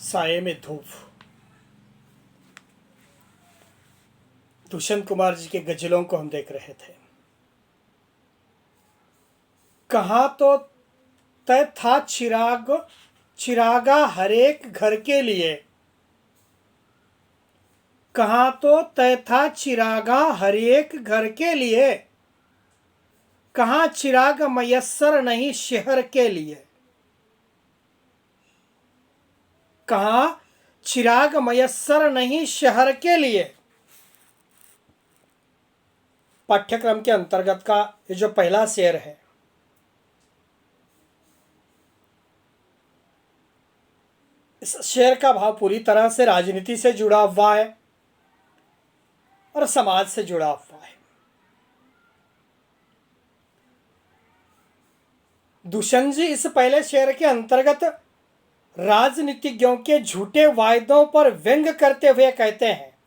साये में धूप। दुष्यंत कुमार जी के गजलों को हम देख रहे थे। कहाँ तो तय था चिरागा हरेक घर के लिए। कहाँ तो तय था चिरागा हरेक घर के लिए। कहाँ चिराग मयस्सर नहीं शहर के लिए। कहाँ चिराग मयस्सर नहीं शहर के लिए। पाठ्यक्रम के अंतर्गत का ये जो पहला शेर है, इस शेर का भाव पूरी तरह से राजनीति से जुड़ा हुआ है और समाज से जुड़ा हुआ है। दुष्यंत जी इस पहले शेर के अंतर्गत राजनीतिज्ञों के झूठे वायदों पर व्यंग करते हुए कहते हैं,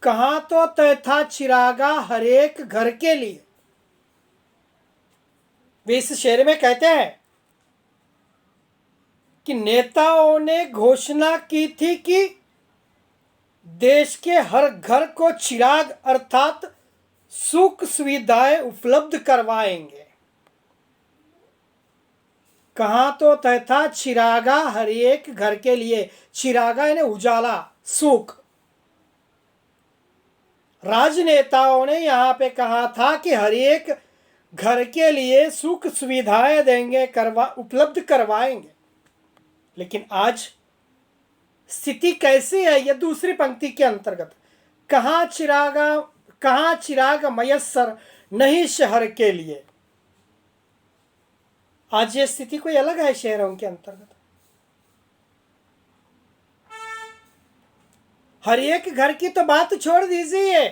कहाँ तो तय था चिरागा हरेक घर के लिए। वे इस शेर में कहते हैं कि नेताओं ने घोषणा की थी कि देश के हर घर को चिराग अर्थात सुख सुविधाएं उपलब्ध करवाएंगे। कहाँ तो तय था चिरागा हर एक घर के लिए। चिरागा यानी उजाला, सुख। राजनेताओं ने यहाँ पे कहा था कि हर एक घर के लिए सुख सुविधाएं देंगे, उपलब्ध करवाएंगे। लेकिन आज स्थिति कैसी है? यह दूसरी पंक्ति के अंतर्गत, कहाँ चिराग मयस्सर नहीं शहर के लिए। आज ये स्थिति कोई अलग है शहरों के अंतर्गत। हर एक घर की तो बात छोड़ दीजिए,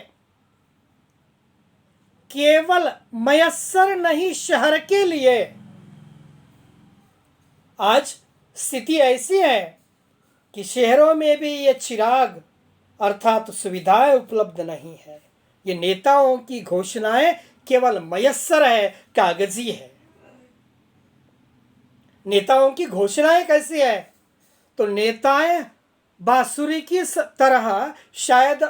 केवल मयस्सर नहीं शहर के लिए। आज स्थिति ऐसी है कि शहरों में भी ये चिराग अर्थात सुविधाएं उपलब्ध नहीं है। ये नेताओं की घोषणाएं केवल मयस्सर है, कागजी है। नेताओं की घोषणाएं कैसी है? तो नेताएं बांसुरी की तरह शायद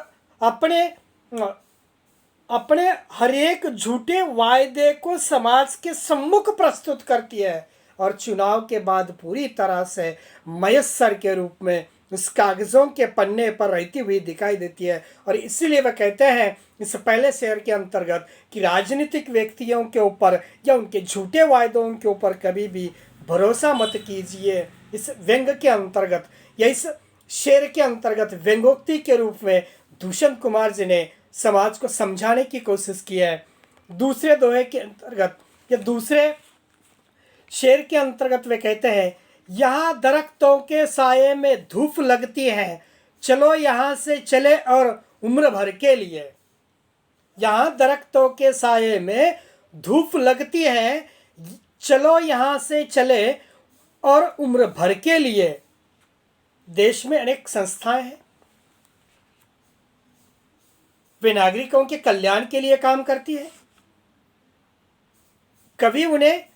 अपने हर एक झूठे वायदे को समाज के सम्मुख प्रस्तुत करती है और चुनाव के बाद पूरी तरह से मयस्सर के रूप में उस कागजों के पन्ने पर रहती हुई दिखाई देती है। और इसीलिए वह कहते हैं इस पहले शेर के अंतर्गत कि राजनीतिक व्यक्तियों के ऊपर या उनके झूठे वायदों के ऊपर कभी भी भरोसा मत कीजिए। इस व्यंग के अंतर्गत या इस शेर के अंतर्गत व्यंगोक्ति के रूप में दुष्यंत कुमार जी ने समाज को समझाने की कोशिश की है। दूसरे दोहे के अंतर्गत या दूसरे शेर के अंतर्गत वे कहते हैं, यहाँ दरख्तों के साये में धूप लगती है, चलो यहाँ से चले और उम्र भर के लिए। यहाँ दरख्तों के साये में धूप लगती है, चलो यहाँ से चले और उम्र भर के लिए। देश में अनेक संस्थाएं हैं, वे नागरिकों के कल्याण के लिए काम करती है। कभी उन्हें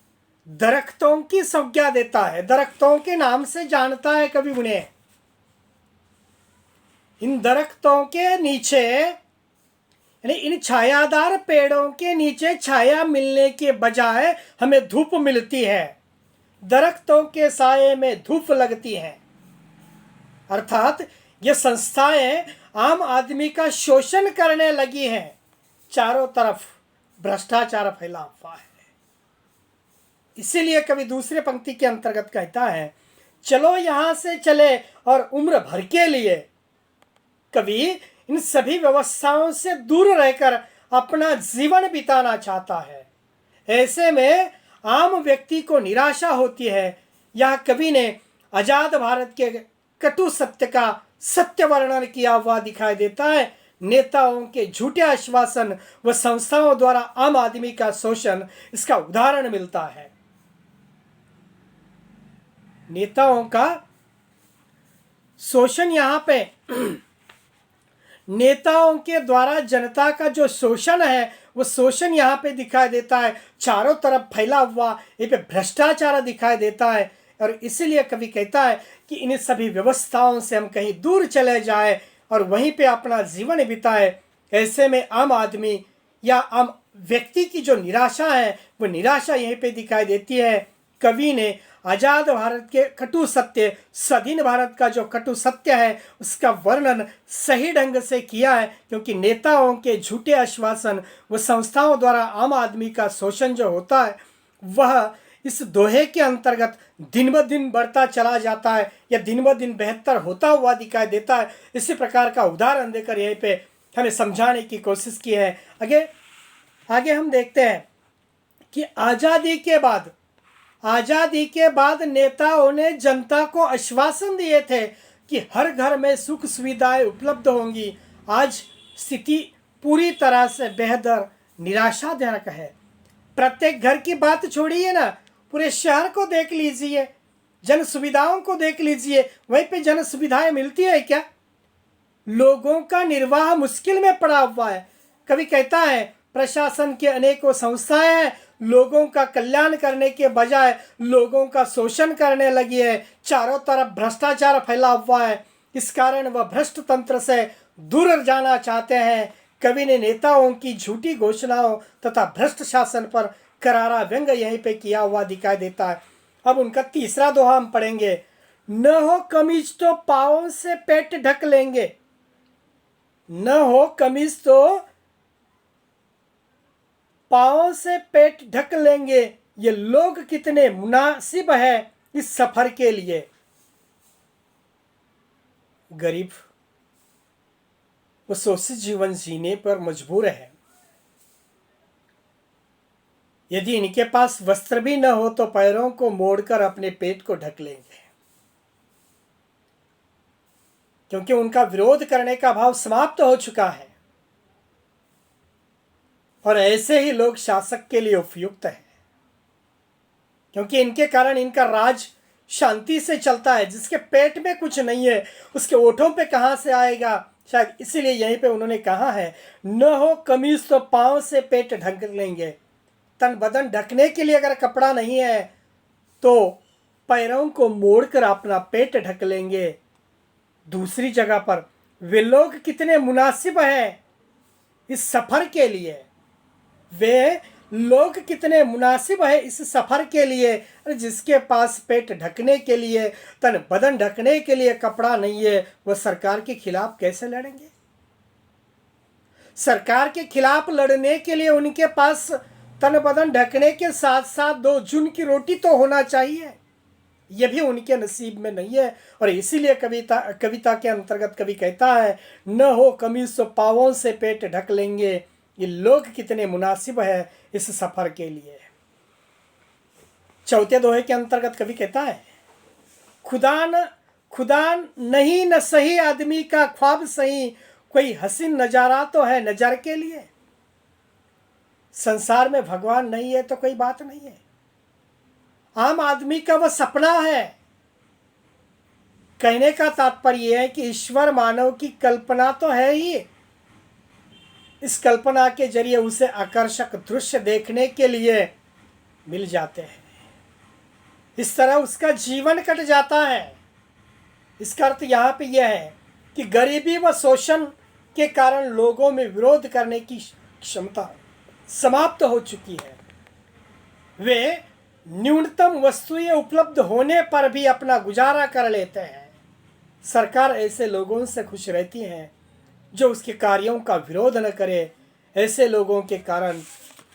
दरख्तों की संज्ञा देता है, दरख्तों के नाम से जानता है कभी उन्हें। इन दरख्तों के नीचे यानी इन छायादार पेड़ों के नीचे छाया मिलने के बजाय हमें धूप मिलती है। दरख्तों के साये में धूप लगती है, अर्थात ये संस्थाएं आम आदमी का शोषण करने लगी हैं। चारों तरफ भ्रष्टाचार फैला हुआ है। इसीलिए कभी दूसरे पंक्ति के अंतर्गत कहता है, चलो यहाँ से चले और उम्र भर के लिए। कभी इन सभी व्यवस्थाओं से दूर रहकर अपना जीवन बिताना चाहता है। ऐसे में आम व्यक्ति को निराशा होती है। यह कवि ने आजाद भारत के कटु सत्य का सत्य वर्णन किया हुआ दिखाई देता है। नेताओं के झूठे आश्वासन व संस्थाओं द्वारा आम आदमी का शोषण इसका उदाहरण मिलता है। नेताओं का शोषण यहाँ पे नेताओं के द्वारा जनता का जो शोषण है वो शोषण यहाँ पे दिखाई देता है। चारों तरफ फैला हुआ ये पे भ्रष्टाचार दिखाई देता है। और इसलिए कवि कहता है कि इन सभी व्यवस्थाओं से हम कहीं दूर चले जाए और वहीं पे अपना जीवन बिताए। ऐसे में आम आदमी या आम व्यक्ति की जो निराशा है वो निराशा यहीं पे दिखाई देती है। कवि ने आज़ाद भारत के कटु सत्य, स्वाधीन भारत का जो कटु सत्य है उसका वर्णन सही ढंग से किया है, क्योंकि नेताओं के झूठे आश्वासन व संस्थाओं द्वारा आम आदमी का शोषण जो होता है वह इस दोहे के अंतर्गत दिन ब दिन बढ़ता चला जाता है या दिन ब दिन बेहतर होता हुआ दिखाई देता है। इसी प्रकार का उदाहरण देकर यहीं पे हमें समझाने की कोशिश की है। आगे हम देखते हैं कि आज़ादी के बाद नेताओं ने जनता को आश्वासन दिए थे कि हर घर में सुख सुविधाएं उपलब्ध होंगी। आज स्थिति पूरी तरह से बेहतर निराशाजनक है। प्रत्येक घर की बात छोड़िए ना, पूरे शहर को देख लीजिए, जन सुविधाओं को देख लीजिए, वहीं पे जन सुविधाएं मिलती है क्या? लोगों का निर्वाह मुश्किल में पड़ा हुआ है। कवि कहता है प्रशासन की अनेकों संस्थाएं हैं, लोगों का कल्याण करने के बजाय लोगों का शोषण करने लगी है। चारों तरफ भ्रष्टाचार फैला हुआ है। इस कारण वह भ्रष्ट तंत्र से दूर जाना चाहते हैं। कवि ने नेताओं की झूठी घोषणाओं तथा भ्रष्ट शासन पर करारा व्यंग यहीं पे किया हुआ दिखाई देता है। अब उनका तीसरा दोहा हम पढ़ेंगे। न हो कमीज तो पाँव से पेट ढक लेंगे, न हो कमीज तो पाँव से पेट ढक लेंगे, ये लोग कितने मुनासिब है इस सफर के लिए। गरीब वो शोषित जीवन जीने पर मजबूर है। यदि इनके पास वस्त्र भी न हो तो पैरों को मोड़कर अपने पेट को ढक लेंगे, क्योंकि उनका विरोध करने का भाव समाप्त हो चुका है। और ऐसे ही लोग शासक के लिए उपयुक्त हैं, क्योंकि इनके कारण इनका राज शांति से चलता है। जिसके पेट में कुछ नहीं है उसके ओठों पे कहाँ से आएगा? शायद इसीलिए यहीं पे उन्होंने कहा है न हो कमीज तो पाँव से पेट ढक लेंगे। तन बदन ढकने के लिए अगर कपड़ा नहीं है तो पैरों को मोड़कर अपना पेट ढक लेंगे। दूसरी जगह पर वे लोग कितने मुनासिब हैं इस सफ़र के लिए, वे लोग कितने मुनासिब है इस सफ़र के लिए, जिसके पास पेट ढकने के लिए, तन बदन ढकने के लिए कपड़ा नहीं है, वह सरकार के खिलाफ कैसे लड़ेंगे? सरकार के खिलाफ लड़ने के लिए उनके पास तन बदन ढकने के साथ साथ 2 जून की रोटी तो होना चाहिए। यह भी उनके नसीब में नहीं है। और इसीलिए कविता के अंतर्गत कवि कहता है न हो कमीज तो पाँवों से पेट ढक लेंगे, ये लोग कितने मुनासिब है इस सफ़र के लिए। चौथे दोहे के अंतर्गत कवि कहता है खुदा नहीं न सही आदमी का ख्वाब सही, कोई हसीन नज़ारा तो है नज़र के लिए। संसार में भगवान नहीं है तो कोई बात नहीं है, आम आदमी का वह सपना है। कहने का तात्पर्य है कि ईश्वर मानव की कल्पना तो है ही, इस कल्पना के जरिए उसे आकर्षक दृश्य देखने के लिए मिल जाते हैं। इस तरह उसका जीवन कट जाता है। इसका अर्थ यहाँ पे यह है कि गरीबी व शोषण के कारण लोगों में विरोध करने की क्षमता समाप्त हो चुकी है। वे न्यूनतम वस्तुएं उपलब्ध होने पर भी अपना गुजारा कर लेते हैं। सरकार ऐसे लोगों से खुश रहती है जो उसके कार्यों का विरोध न करे। ऐसे लोगों के कारण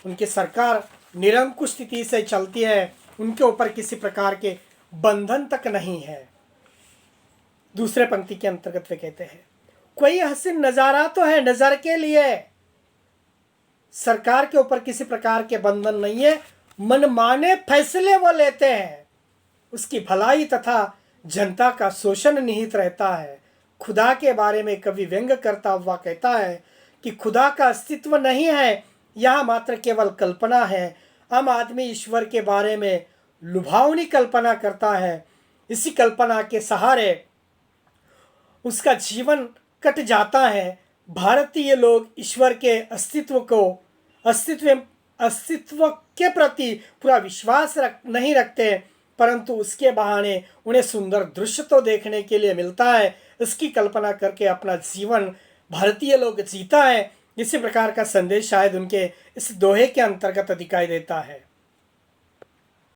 उनकी सरकार निरंकुश स्थिति से चलती है, उनके ऊपर किसी प्रकार के बंधन तक नहीं है। दूसरे पंक्ति के अंतर्गत वे कहते हैं कोई हसीन नज़ारा तो है नज़र के लिए। सरकार के ऊपर किसी प्रकार के बंधन नहीं है, मनमाने फैसले वो लेते हैं, उसकी भलाई तथा जनता का शोषण निहित रहता है। खुदा के बारे में कवि व्यंग करता हुआ कहता है कि खुदा का अस्तित्व नहीं है, यह मात्र केवल कल्पना है। आम आदमी ईश्वर के बारे में लुभावनी कल्पना करता है, इसी कल्पना के सहारे उसका जीवन कट जाता है। भारतीय लोग ईश्वर के अस्तित्व के प्रति पूरा विश्वास नहीं रखते। परंतु उसके बहाने उन्हें सुंदर दृश्य तो देखने के लिए मिलता है, इसकी कल्पना करके अपना जीवन भारतीय लोग जीता है। इसी प्रकार का संदेश शायद उनके इस दोहे के अंतर्गत दिखाई देता है।